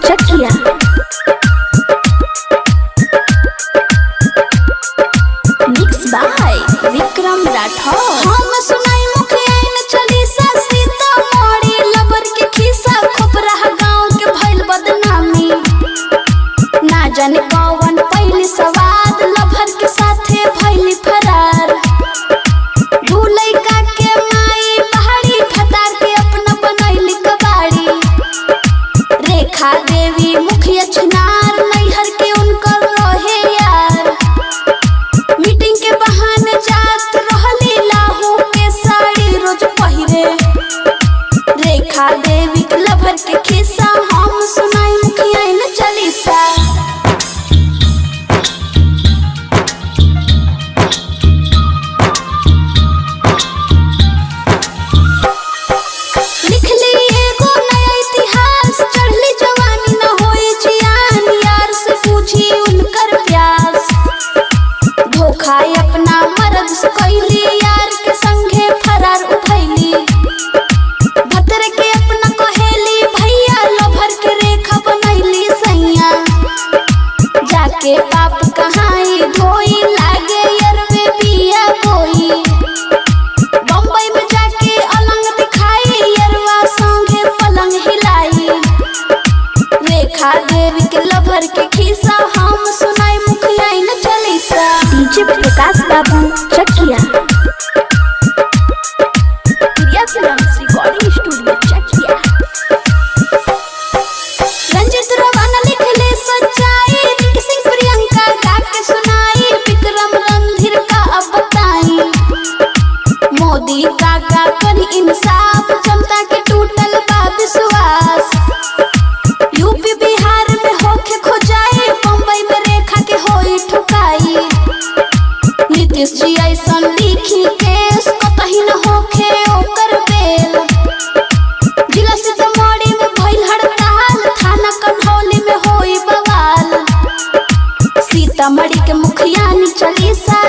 Chakiya. Mix by Vikram Rathore. हम सुनाई मुखिया न चली सीता मोड़ी लबर के खिस्सा खोपरा गांव के भइल बदनामी। ना जाने कौन पहली सवाद लभर के साथे भइली फरार। दू लइका के माई पहाड़ी फतार के अपना बनैली कबाड़ी। रेखा देवी मुखिया छिनार नैहर के उनकर रहे यार। मीटिंग के बहाने जात रहली लाहू के साड़ी रोज पहिरे। रेखा देवी के लभर के खिस्सा हम सुनाई मुखिया न चालीसा। खाए अपना मर्द से कैली यार के संगे फरार उठैली। भतर के अपना कहेली भैया लभर के रेखा बनैली सैया। जाके बाप कहाई धोई लागे यार में बिया बोई। बम्बई में जाके अलंग दिखाई यारवा संगे पलंग हिलाई। रेखा देवी के लभर के खिस्सा हम सुनाई मुखिया न चालीसा। डीजे प्रकाश बाबू चकिया। प्रिया फिल्म्स रिकॉर्डिंग स्टूडियो चकिया। रंजित रवाना लिखले सच्चाई। रिंकी सिंह प्रियंका गा के सुनाई। विक्रम रणधीर का अब बताई। मोदी काका करी इंसाफ जनता के टूटल बा विश्वास। यूपी बिहार में होके खोजाई बम्बई में रेखा के होई ठुकाई। नीतीश जी ऐसन लिखी केस कतही न होखे ओकर बेल। जिला सीतामढ़ी में भइल हड़ताल थाना कन्हौली में होई बवाल। सीतामढ़ी के मुखिया नी चालीसा।